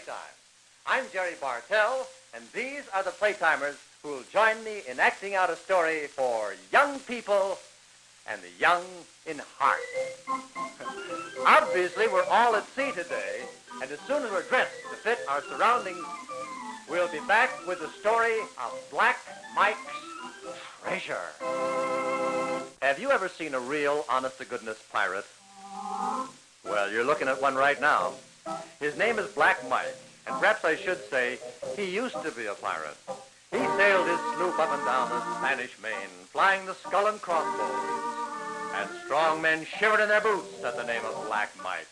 Playtime. I'm Jerry Bartell, and these are the Playtimers who will join me in acting out a story for young people and the young in heart. Obviously, we're all at sea today, and as soon as we're dressed to fit our surroundings, we'll be back with the story of Black Mike's Treasure. Have you ever seen a real, honest-to-goodness pirate? Well, you're looking at one right now. His name is Black Mike, and perhaps I should say he used to be a pirate. He sailed his sloop up and down the Spanish Main, flying the skull and crossbows, and strong men shivered in their boots at the name of Black Mike.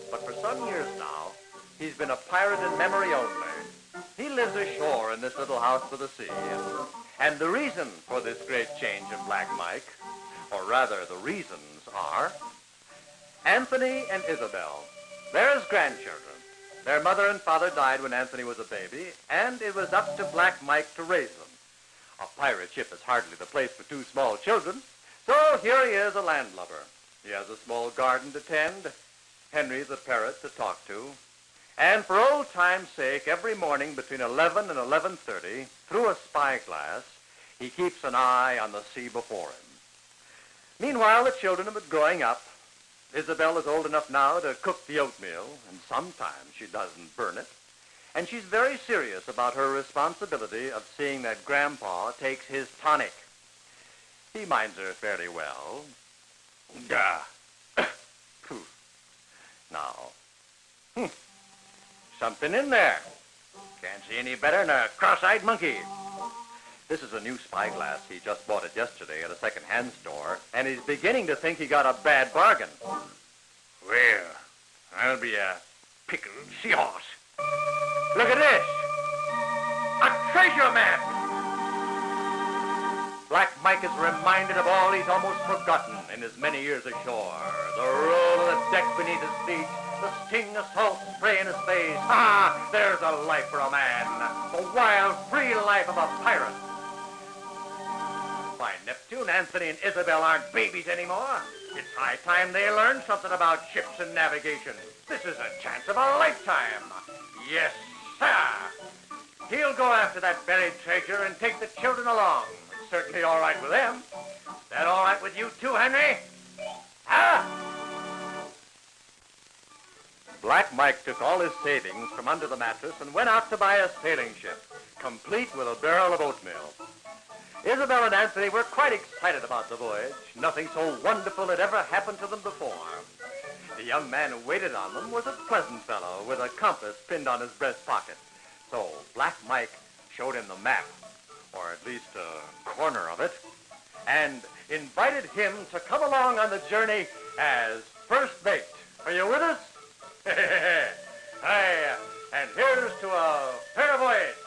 But for some years now, he's been a pirate in memory only. He lives ashore in this little house by the sea, and the reason for this great change in Black Mike, or rather the reasons are Anthony and Isabel. They're his grandchildren. Their mother and father died when Anthony was a baby, and it was up to Black Mike to raise them. A pirate ship is hardly the place for two small children, so here he is, a landlubber. He has a small garden to tend, Henry the parrot to talk to, and for old time's sake, every morning between 11 and 11:30, through a spyglass, he keeps an eye on the sea before him. Meanwhile, the children have been growing up. Isabel is old enough now to cook the oatmeal, and sometimes she doesn't burn it. And she's very serious about her responsibility of seeing that Grandpa takes his tonic. He minds her fairly well. Gah. Poof. Now, something in there. Can't see any better than a cross-eyed monkey. This is a new spyglass. He just bought it yesterday at a second-hand store, and he's beginning to think he got a bad bargain. Well, I'll be a pickled seahorse. Look at this. A treasure map. Black Mike is reminded of all he's almost forgotten in his many years ashore. The roll of the deck beneath his feet, the sting of salt spray in his face. Ah, there's a life for a man. The wild, free life of a pirate. By Neptune, Anthony and Isabel aren't babies anymore. It's high time they learn something about ships and navigation. This is a chance of a lifetime. Yes, sir. He'll go after that buried treasure and take the children along. It's certainly all right with them. Is that all right with you too, Henry? Huh? Black Mike took all his savings from under the mattress and went out to buy a sailing ship, complete with a barrel of oatmeal. Isabel and Anthony were quite excited about the voyage. Nothing so wonderful had ever happened to them before. The young man who waited on them was a pleasant fellow with a compass pinned on his breast pocket. So Black Mike showed him the map, or at least a corner of it, and invited him to come along on the journey as first mate. Are you with us? Hey, and here's to a fair voyage.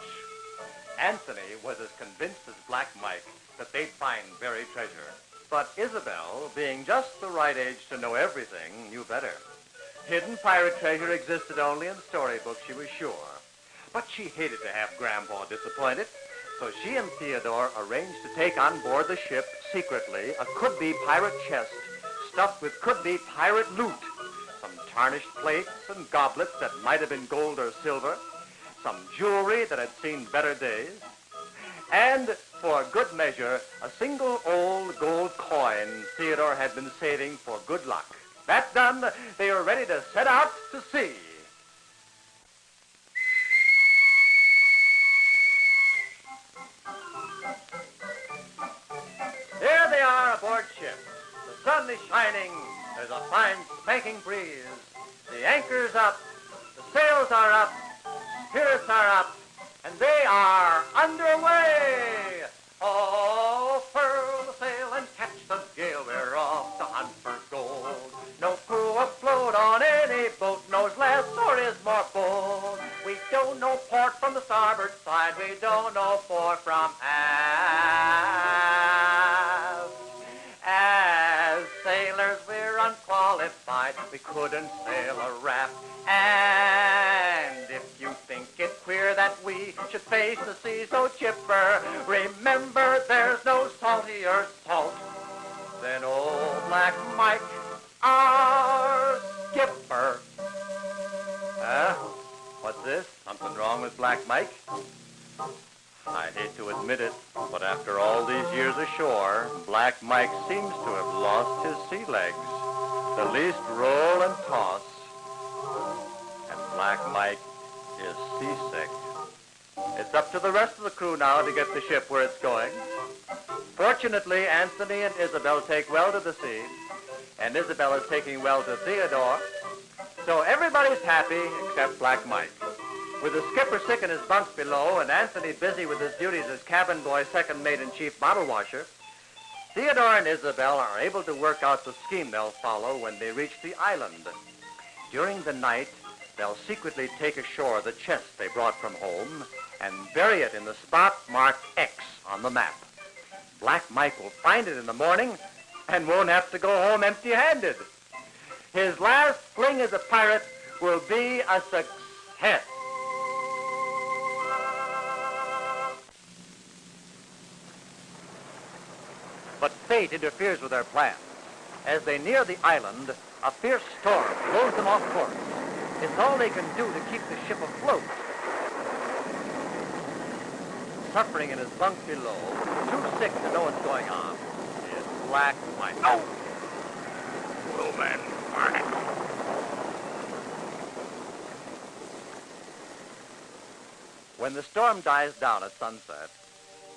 Anthony was as convinced as Black Mike that they'd find buried treasure. But Isabel, being just the right age to know everything, knew better. Hidden pirate treasure existed only in storybooks, she was sure. But she hated to have Grandpa disappointed, so she and Theodore arranged to take on board the ship secretly a could-be pirate chest stuffed with could-be pirate loot, some tarnished plates and goblets that might have been gold or silver, some jewelry that had seen better days, and, for good measure, a single old gold coin Theodore had been saving for good luck. That done, they were ready to set out to sea. There they are aboard ship. The sun is shining. There's a fine spanking breeze. The anchor's up. The sails are up. Spirits are up, and they are underway. Oh, furl the sail and catch the gale. We're off to hunt for gold. No crew afloat on any boat knows less or is more bold. We don't know port from the starboard side. We don't know fore from aft. As sailors, we're unqualified. We couldn't sail a raft. And if you think it queer that we should face the sea so chipper, remember there's no saltier salt than old Black Mike, our skipper. What's this? with Black Mike? I hate to admit it, but after all these years ashore, Black Mike seems to have lost his sea legs. The least roll and toss, and Black Mike is seasick. It's up to the rest of the crew now to get the ship where it's going. Fortunately, Anthony and Isabel take well to the sea, and Isabel is taking well to Theodore, so everybody's happy except Black Mike. With the skipper sick in his bunk below and Anthony busy with his duties as cabin boy, second mate, and chief bottle washer, Theodore and Isabel are able to work out the scheme they'll follow when they reach the island. During the night, they'll secretly take ashore the chest they brought from home and bury it in the spot marked X on the map. Black Mike will find it in the morning and won't have to go home empty-handed. His last fling as a pirate will be a success. But fate interferes with their plans. As they near the island, a fierce storm blows them off course. It's all they can do to keep the ship afloat. Suffering in his bunk below, too sick to know what's going on, is Black Mike. Oh! Oh, man. When the storm dies down at sunset,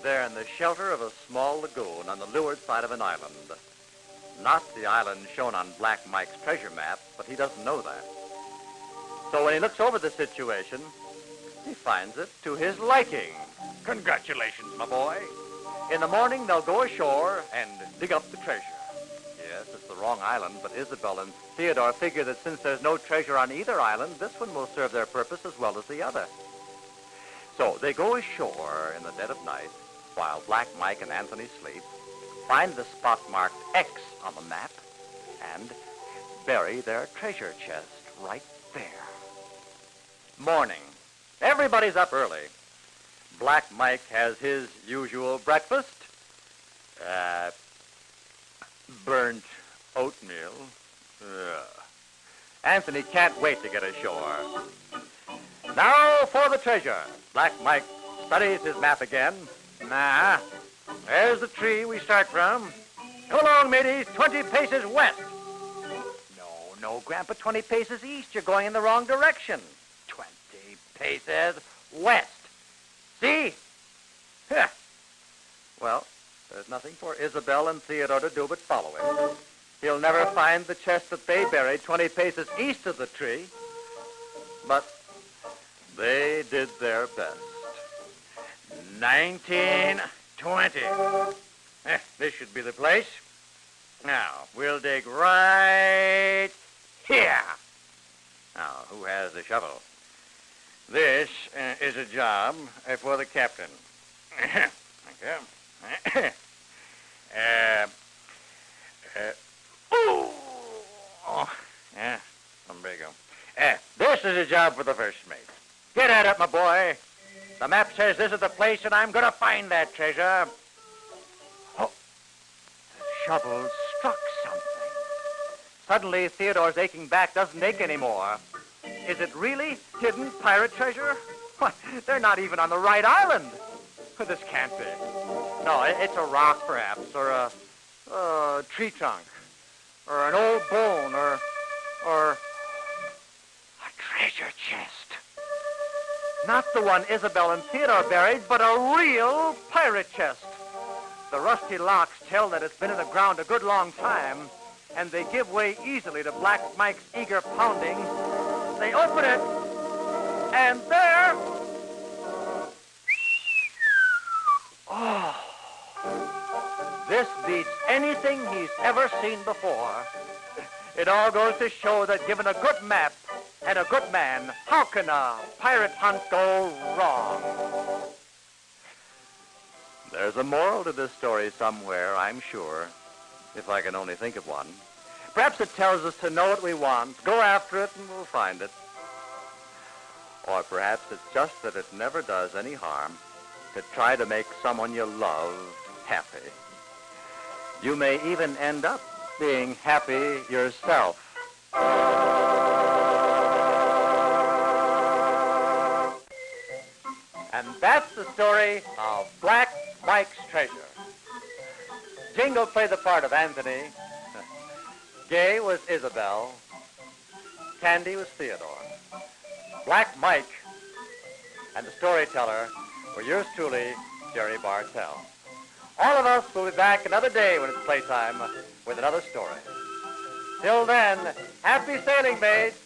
they're in the shelter of a small lagoon on the leeward side of an island. Not the island shown on Black Mike's treasure map, but he doesn't know that. So when he looks over the situation, he finds it to his liking. Congratulations, my boy. In the morning, they'll go ashore and dig up the treasure. Yes, it's the wrong island, but Isabel and Theodore figure that since there's no treasure on either island, this one will serve their purpose as well as the other. So they go ashore in the dead of night, while Black Mike and Anthony sleep, find the spot marked X on the map, and bury their treasure chest right there. Morning. Everybody's up early. Black Mike has his usual breakfast. Burnt oatmeal. Anthony can't wait to get ashore. Now for the treasure. Black Mike studies his map again. There's the tree we start from. Come along, mateys, 20 paces west. No, Grandpa, 20 paces east. You're going in the wrong direction. 20 paces west. See? Well, there's nothing for Isabel and Theodore to do but follow him. He'll never find the chest that they buried 20 paces east of the tree. But they did their best. 1920. This should be the place. Now, we'll dig right here. Now, who has the shovel? This is a job for the captain. Thank you. Yeah, there you go. This is a job for the first mate. Get at it, my boy. The map says this is the place, and I'm going to find that treasure. Oh, the shovel struck something. Suddenly, Theodore's aching back doesn't ache anymore. Is it really hidden pirate treasure? What? They're not even on the right island. This can't be. No, it's a rock, perhaps, or a tree trunk, or an old bone, or a treasure chest. Not the one Isabel and Theodore buried, but a real pirate chest. The rusty locks tell that it's been in the ground a good long time, and they give way easily to Black Mike's eager pounding. They open it, and there... Oh, this beats anything he's ever seen before. It all goes to show that given a good map and a good man, how can a pirate hunt go wrong? There's a moral to this story somewhere, I'm sure, if I can only think of one. Perhaps it tells us to know what we want, go after it, and we'll find it. Or perhaps it's just that it never does any harm to try to make someone you love happy. You may even end up being happy yourself. And that's the story of Black Mike's Treasure. Jingle played the part of Anthony. Gay was Isabel. Candy was Theodore. Black Mike and the storyteller were yours truly, Jerry Bartell. All of us will be back another day when it's playtime with another story. Till then, happy sailing, mates.